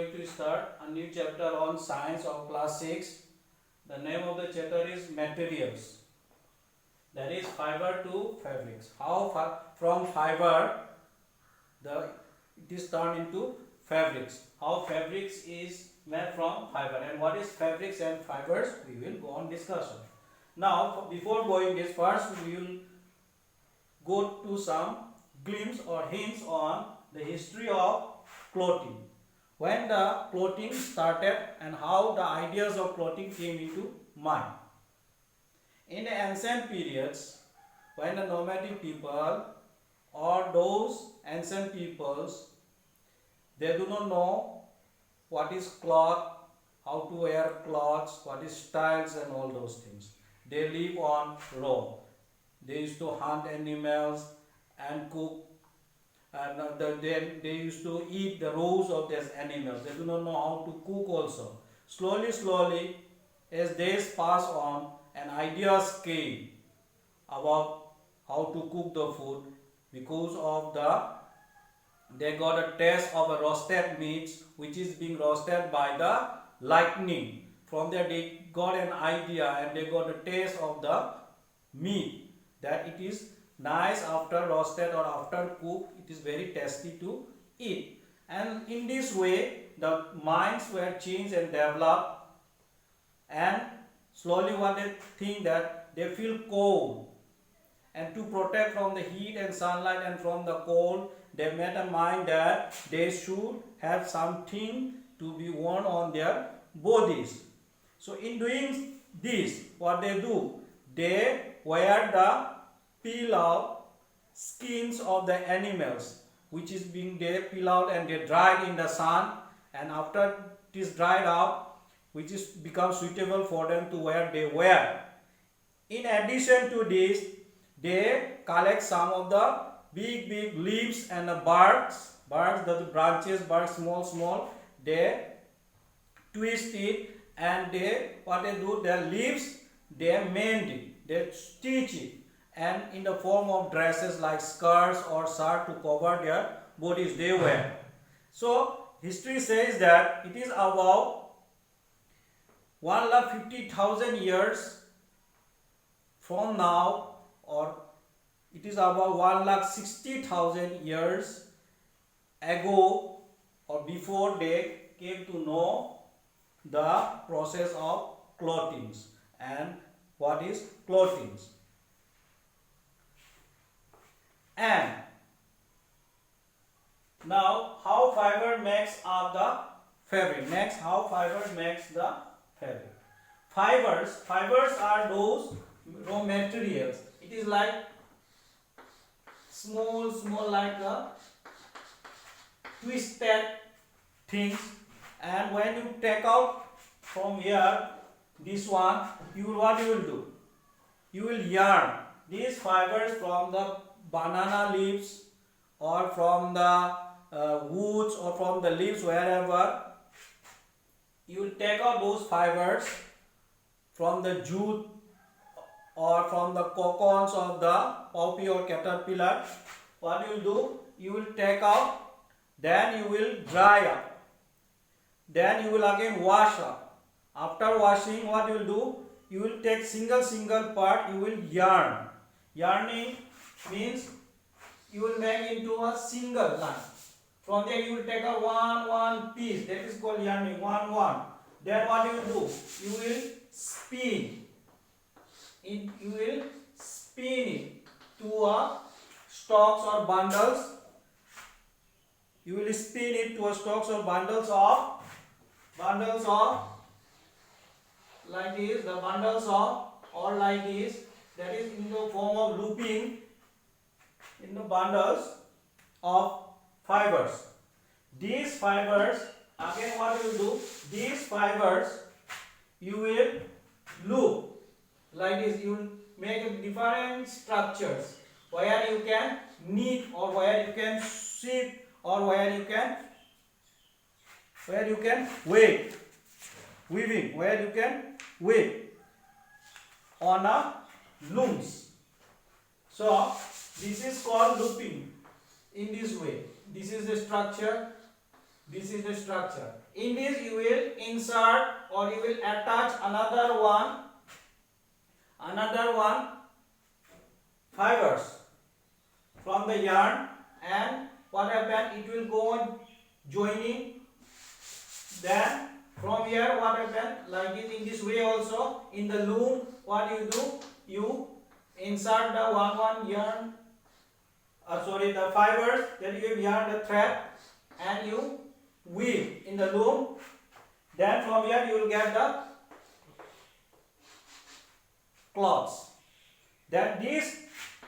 going to start a new chapter on science of class 6. The name of the chapter is materials. That is fiber to fabrics. How from fiber it is turned into fabrics. How fabrics is made from fiber, and what is fabrics and fibers, we will go on discussion. Now before going this, first we will go to some glimpse or hints on the history of clothing. When the clothing started and how the ideas of clothing came into mind. In the ancient periods, when the nomadic people or those ancient peoples, they do not know what is cloth, how to wear clothes, what is styles and all those things. They live on raw. They used to hunt animals and cook, and then they used to eat the raws of these animals. They do not know how to cook also. Slowly, as days pass on and ideas came about how to cook the food, because of they got a taste of a roasted meats which is being roasted by the lightning. From there they got an idea and they got a taste of the meat, that it is nice after roasted or after cooked, it is very tasty to eat. And in this way the minds were changed and developed, and slowly what they think that they feel cold, and to protect from the heat and sunlight and from the cold, they made a mind that they should have something to be worn on their bodies. So in doing this, what they do, they wear the peel out skins of the animals, which is being they peel out and they dried in the sun, and after it is dried out, which is become suitable for them to wear, they wear. In addition to this, they collect some of the big leaves and the barks, the branches, barks small, they twist it, and what they do, their leaves, they mend it, they stitch it, and in the form of dresses like skirts or shirt to cover their bodies they wear. So history says that it is about 1,50,000 years from now, or it is about 1,60,000 years ago or before they came to know the process of clothings and what is clothings. And now how fiber makes up the fabric. Next, how fiber makes the fabric. Fibers are those raw materials. It is like small like a twisted things, and when you take out from here this one, what you will do, you will yarn these fibers from the banana leaves or from the woods or from the leaves, wherever you will take out those fibers from the jute or from the cocoons of the poppy or caterpillar. What you will do, you will take out, then you will dry up, then you will again wash up. After washing, what you will do, you will take single part, you will yarn. Yarning means you will make into a single line. From there you will take a one piece, that is called yarning, one. Then what you will do, you will spin it to a stalks or bundles. You will spin it to a stalks or bundles of like this, the bundles of or like this, that is in the form of looping in the bundles of fibers. These fibers, again what you will do, these fibers you will loop like this. You will make different structures where you can knit or where you can sew or where you can weave on a looms. So this is called looping. In this way, this is the structure, this is the structure. in this you will insert or you will attach another one fibers from the yarn, and what happen, it will go on joining. Then from here what happen, like this, in this way also in the loom what you do, you insert the one yarn, the fibers, then you yarn the thread and you weave in the loom. Then from here you will get the cloths. Then this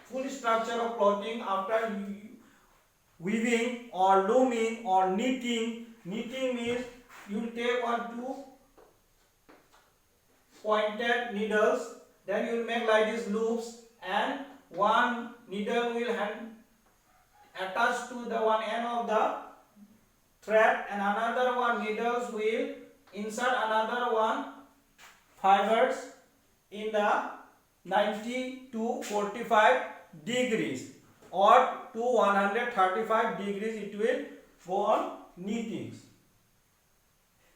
full structure of clothing after weaving or looming or knitting. Knitting means you will take 2 pointed needles, then you will make like these loops, and one needle will attach to the one end of the thread, and another one needles will insert another one fibers in the 90 to 45 degrees or to 135 degrees it will go on knitting.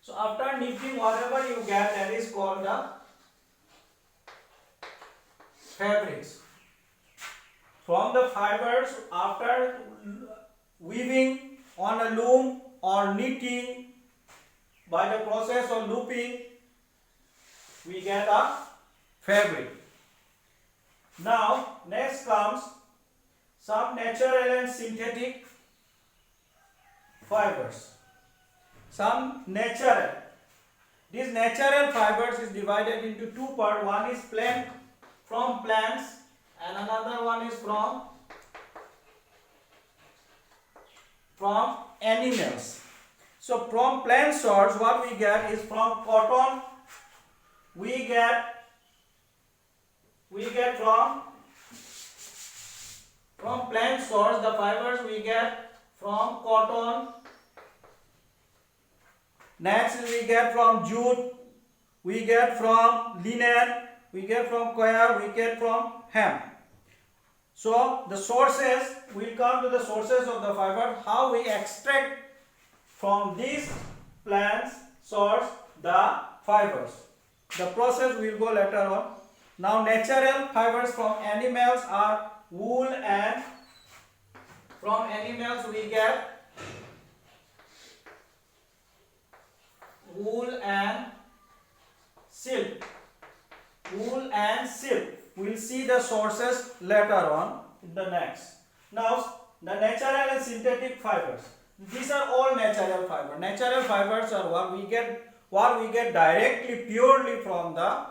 So after knitting, whatever you get, that is called the fabrics. From the fibers, after weaving on a loom or knitting by the process of looping, we get a fabric. Now next comes some natural and synthetic fibers. Some natural. These natural fibers is divided into 2 parts. One is from plants and another one is from animals. So from plant source what we get is from cotton. We get from plant source the fibers we get from cotton. Next we get from jute, we get from linen, we get from coir, we get from hemp. So the sources, we'll come to the sources of the fiber, how we extract from these plants source the fibers. The process will go later on. Now natural fibers from animals are wool, and from animals we get wool and silk. Wool and silk. We'll see the sources later on in the next. Now the natural and synthetic fibers. These are all natural fibers. Natural fibers are what we get directly, purely from the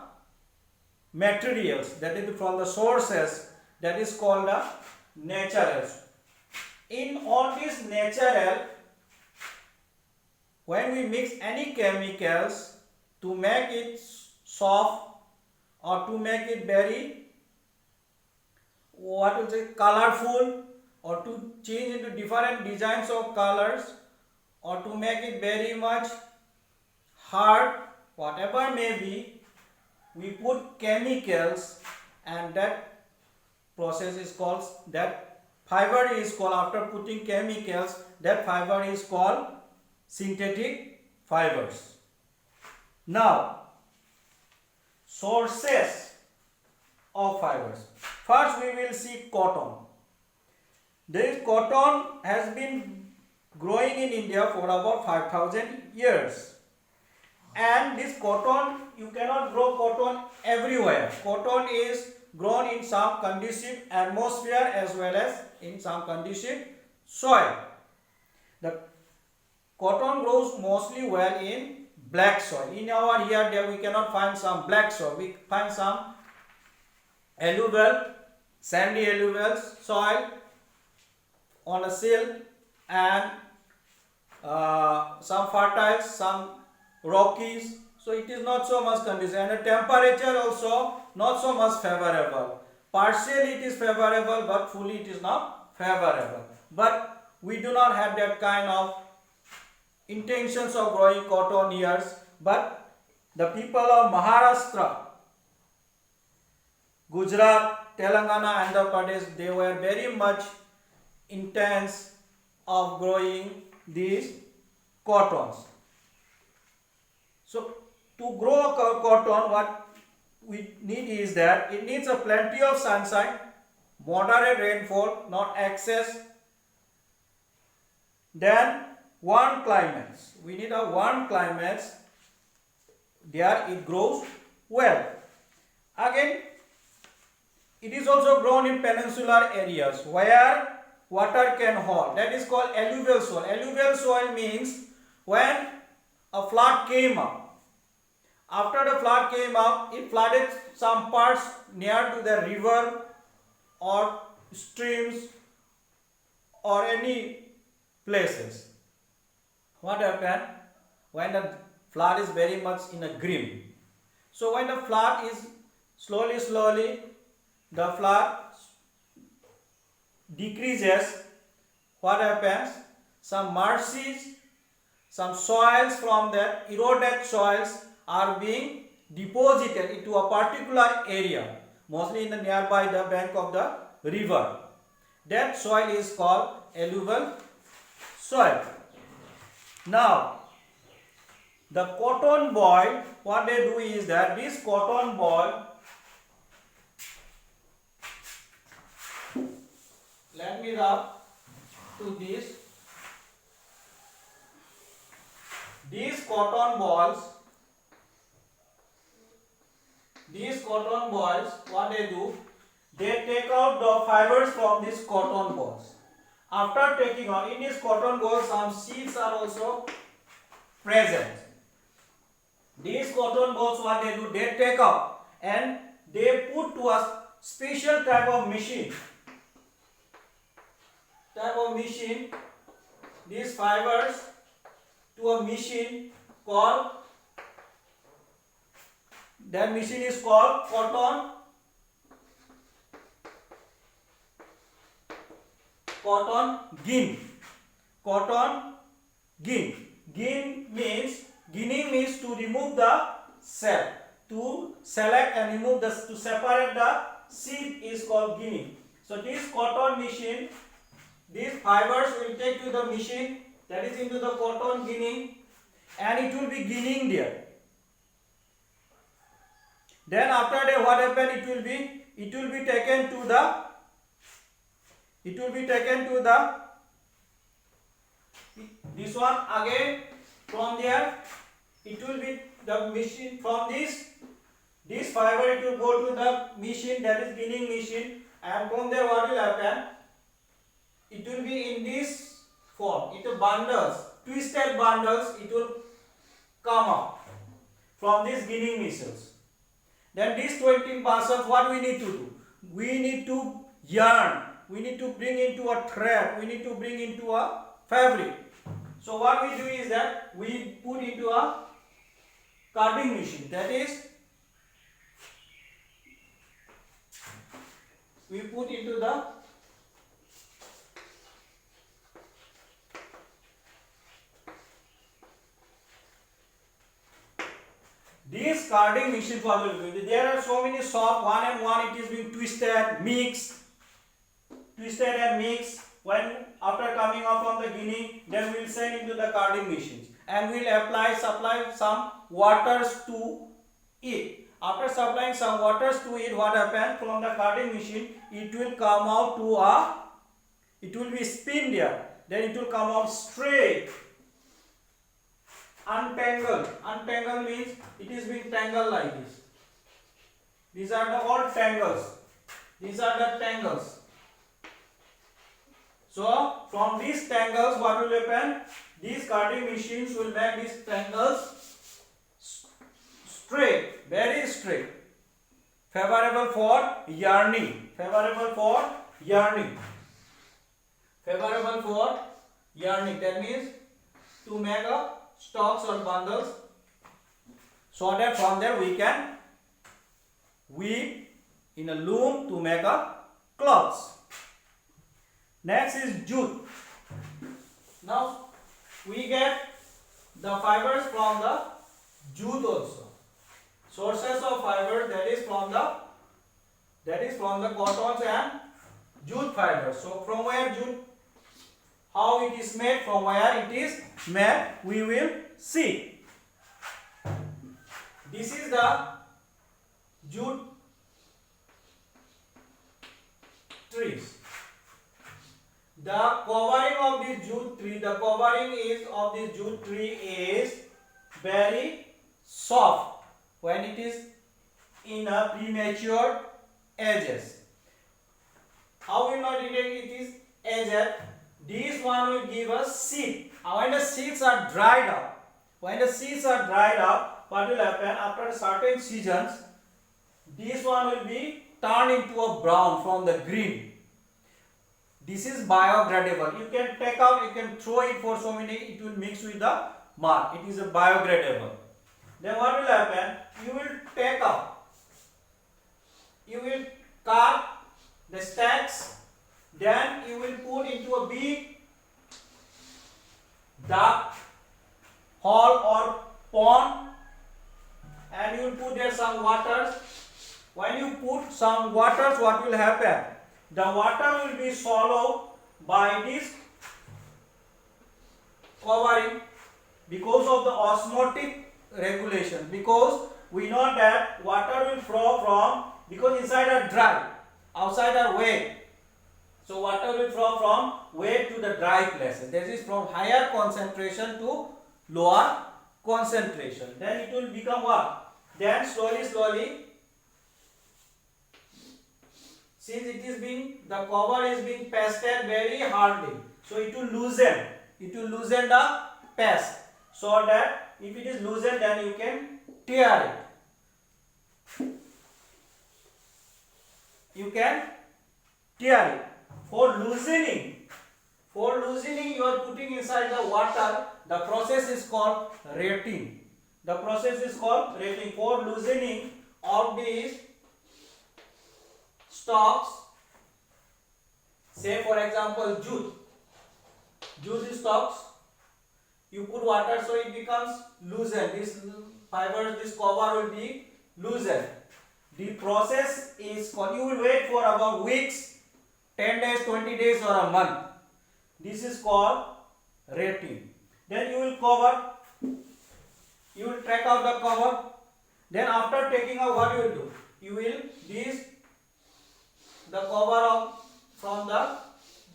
materials, that is from the sources, that is called the naturals. In all these natural, when we mix any chemicals to make it soft or to make it very colorful, or to change into different designs of colors, or to make it very much hard, whatever may be, we put chemicals, and that process is called, that fiber is called, after putting chemicals, that fiber is called synthetic fibers. Now sources of fibers. First we will see cotton. This cotton has been growing in India for about 5,000 years. And this cotton, you cannot grow cotton everywhere. Cotton is grown in some conducive atmosphere as well as in some conducive soil. The cotton grows mostly well in black soil. In our here there we cannot find some black soil. We find some alluvial, sandy alluvial soil on a sill, and some fertile, some rockies. So it is not so much conducive, and the temperature also not so much favorable. Partially it is favorable, but fully it is not favorable. But we do not have that kind of intentions of growing cotton here. But the people of Maharashtra, Gujarat, Telangana, Andhra Pradesh, they were very much intense of growing these cottons. So to grow a cotton, what we need is that it needs a plenty of sunshine, moderate rainfall, not excess. Then warm climates. We need a warm climates. There it grows well. Again, it is also grown in peninsular areas where water can hold. That is called alluvial soil. Alluvial soil means when a flood came up. After the flood came up, it flooded some parts near to the river or streams or any places. What happened? When the flood is very much in a grim. So when the flood is slowly, the flood decreases, what happens? Some marshes, some soils from that eroded soils are being deposited into a particular area, mostly in the nearby the bank of the river. That soil is called alluvial soil. Now, the cotton boll, what they do is that this cotton boll, let me rub to this. These cotton balls, what they do, they take out the fibers from these cotton balls. After taking out, in these cotton balls, some seeds are also present. These cotton balls, what they do, they take out and they put to a special type of machine. These fibers to a machine called, that machine is called cotton gin. Ginning means to remove the cell. To select and remove to separate the seed is called ginning. So this cotton machine, these fibers will take to the machine, that is into the cotton ginning, and it will be ginning there. Then after that, what happen? It will be taken to the this one again. From there, it will be the machine. From this fiber, it will go to the machine, that is ginning machine, and from there what will happen? It will be in this form. It will bundles, twisted bundles. It will come out from these ginning machines. Then these 20 parcels, what we need to do? We need to yarn. We need to bring into a thread. We need to bring into a fabric. So what we do is that we put into a carding machine. That is, we put into the these carding machines. There are so many soft, one and one it is being twisted and mixed. When after coming out from the ginning, then we will send into the carding machines and we will supply some waters to it. After supplying some waters to it, what happens from the carding machine? It will come out it will be spin there. Then it will come out straight. Untangled. Untangled means it is being tangled like this. These are the all tangles. These are the tangles. So from these tangles, what will happen? These carding machines will make these tangles straight, very straight, favorable for yarning. That means to make a stalks or bundles, so that from there we can weave in a loom to make a cloths. Next is jute. Now we get the fibers from the jute also. Sources of fibers, that is from the cottons and jute fibers. So from where jute, how it is made, from where it is made, we will see. This is the jute trees. The covering of this jute tree, the covering is of this jute tree is very soft when it is in a premature ages. How we know it is aged? This one will give us seed. When the seeds are dried up, what will happen after certain seasons? This one will be turned into a brown from the green. This is biodegradable. You can take out, you can throw it for so many, it will mix with the mud. It is a biodegradable. Then what will happen? You will take out, you will cut the stacks, then you will put into a big duct hole or pond, and you will put there some waters. When you put some waters, what will happen? The water will be swallowed by this covering because of the osmotic regulation. Because we know that water will flow from, because inside are dry, outside are wet. So water will flow from wet to the dry places. That is from higher concentration to lower concentration. Then it will become what? Then slowly, since the cover is being pasted very hardly, so it will loosen the paste, so that if it is loosened, then you can tear it. For loosening you are putting inside the water. The process is called retting. For loosening of these stalks, say for example jute stalks, you put water so it becomes loosened. This fibers, this cover will be loosened. The process is called, you will wait for about weeks, 10 days, 20 days or a month. This is called retting. Then you will cover, you will take out the cover. Then after taking out, what you will do? You will the cover from the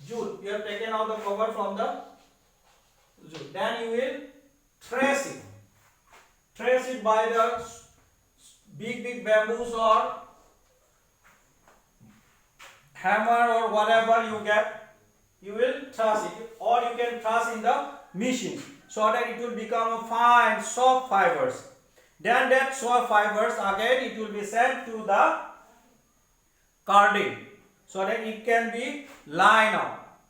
jute. You have taken out the cover from the jute. Then you will trace it by the big bamboos or hammer or whatever you get. You will truss it, or you can truss in the machine, so that it will become a fine soft fibers. Then that soft fibers again it will be sent to the carding, so that it can be lined up.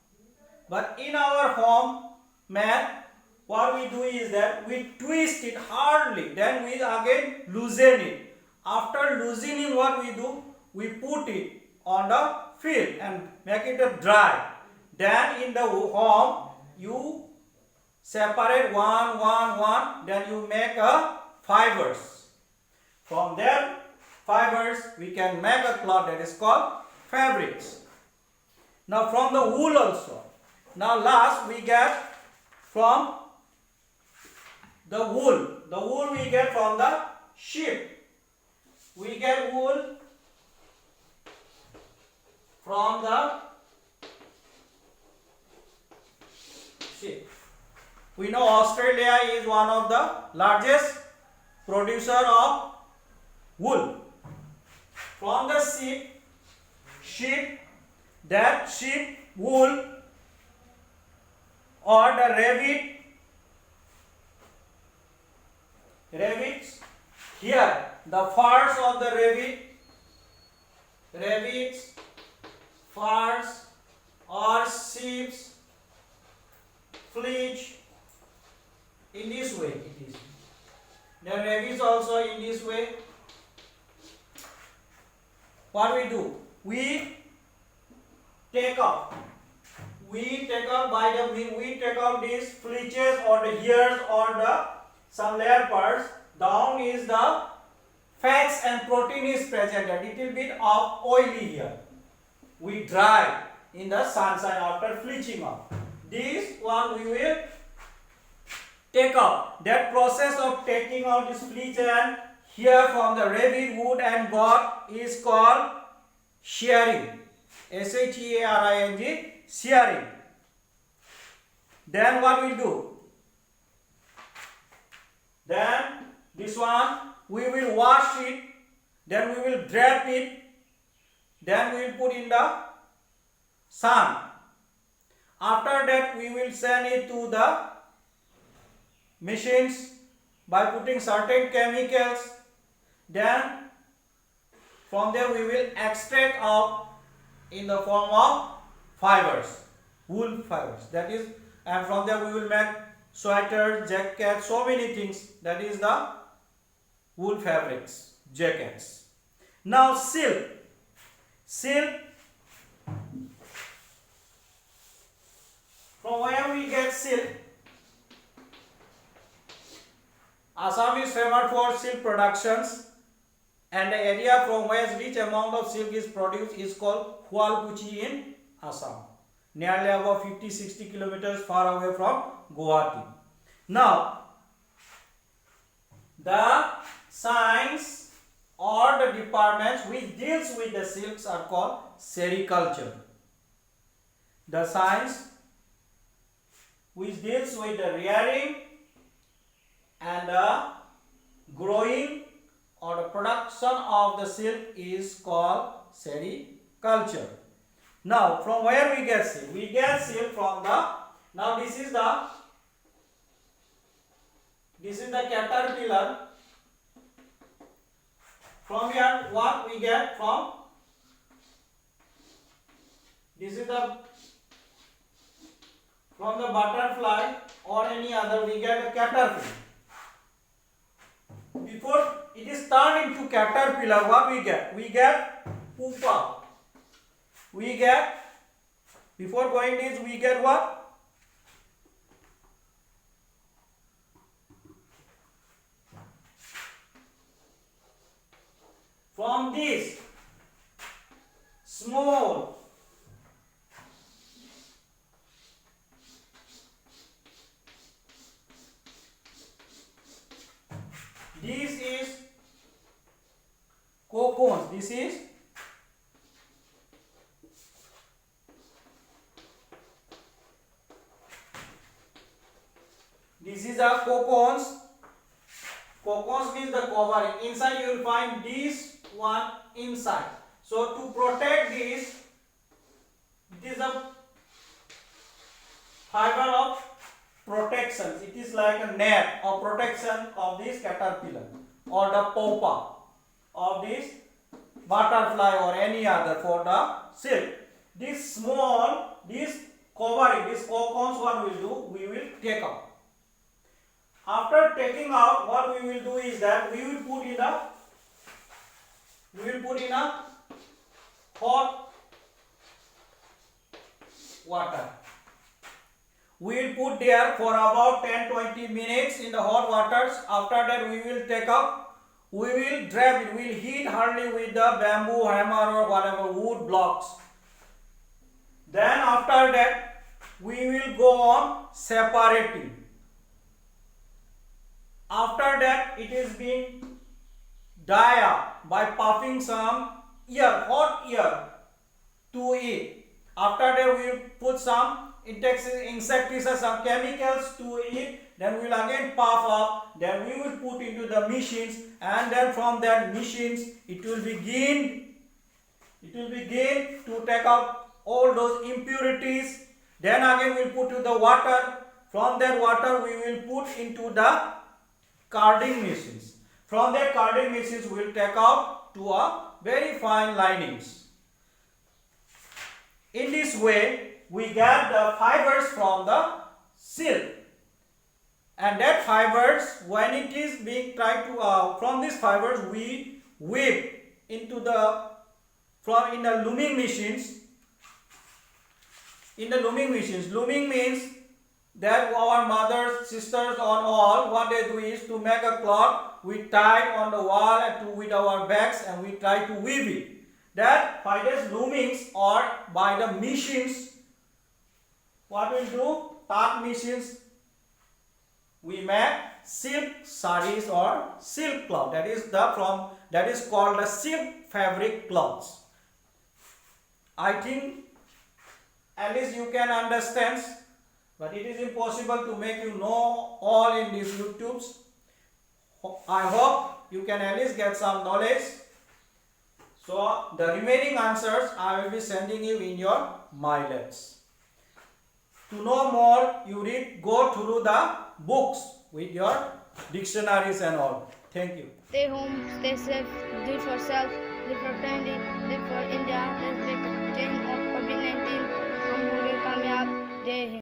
But in our home mat, what we do is that we twist it hardly, then we again loosen it. After loosening, what we do? We put it on the field and make it dry. Then in the home you separate one, then you make a fibers. From there fibers we can make a cloth that is called fabrics. Now from the wool also. Now last we get from the wool. The wool we get from the sheep. We get wool from the sheep. We know Australia is one of the largest producer of wool. From the sheep, that sheep wool or the rabbits, here the furs of the rabbits, furs or sheep's fleece, in this way it is. The rabbits also in this way. What we do? We take out these fleeces or the hairs or the some layer parts. Down is the fats and protein is present. A little bit of oily here. We dry in the sunshine after fleeching off. This one we will take out. That process of taking out this fleece and here from the rabbit, wood and got is called shearing. shearing, shearing. Then what we do? Then this one we will wash it, then we will drape it, then we will put in the sun. After that we will send it to the machines by putting certain chemicals. Then from there we will extract out in the form of fibers, wool fibers. That is, and from there we will make sweaters, jackets, so many things. That is the wool fabrics, jackets. Now silk. Silk, from where we get silk? Assam is famous for silk productions, and the area from which amount of silk is produced is called Hualkuchi in Assam, nearly about 50-60 kilometers far away from Guwahati. Now, the science or the departments which deals with the silks are called sericulture. The science which deals with the rearing and the growing or the production of the silk is called sericulture. Now, from where we get silk? We get silk from the, now this is the caterpillar. From here, what we get from? This is the, from the butterfly or any other, we get a caterpillar. Before it is turned into caterpillar, what we get? We get pupa. We get, before going this, we get what? From this small this is cocoons. This is a cocoons. Cocoons means the covering. Inside you will find this one inside. So to protect this, it is a fiber of protection. It is like a net of protection of this caterpillar or the pupa of this butterfly or any other for the silk. This small, this covering, this cocoons, what we will do? We will take out. After taking out, what we will do is that we will put in a hot water. We will put there for about 10-20 minutes in the hot waters. After that we will take up, we will drape it, we will heat hardly with the bamboo hammer or whatever wood blocks. Then after that we will go on separating. After that it is being dyed up by puffing some air, hot air to it. After that we will put some insecticides, some chemicals to it. Then we will again puff up. Then we will put into the machines, and then from that machines it will begin to take out all those impurities. Then again we will put to the water. From that water we will put into the carding machines. From that carding machines we will take out to a very fine linings. In this way we get the fibers from the silk, and that fibers, when it is being tried to from these fibers we weave into the in the looming machines. In the looming machines, looming means that our mothers, sisters, on all, what they do is to make a cloth, we tie it on the wall and with our backs, and we try to weave it. That by these loomings or by the machines, what we'll do, taat machines, we make silk sarees or silk cloth. That is called the silk fabric cloths. I think at least you can understand, but it is impossible to make you know all in these YouTubes. I hope you can at least get some knowledge. So the remaining answers I will be sending you in your MyLabs. To know more, you go through the books with your dictionaries and all. Thank you. Stay home, stay safe, do it for self, live for family, live for India, let's break the chain of COVID-19. हम होंगे कामयाब। जय हिंद।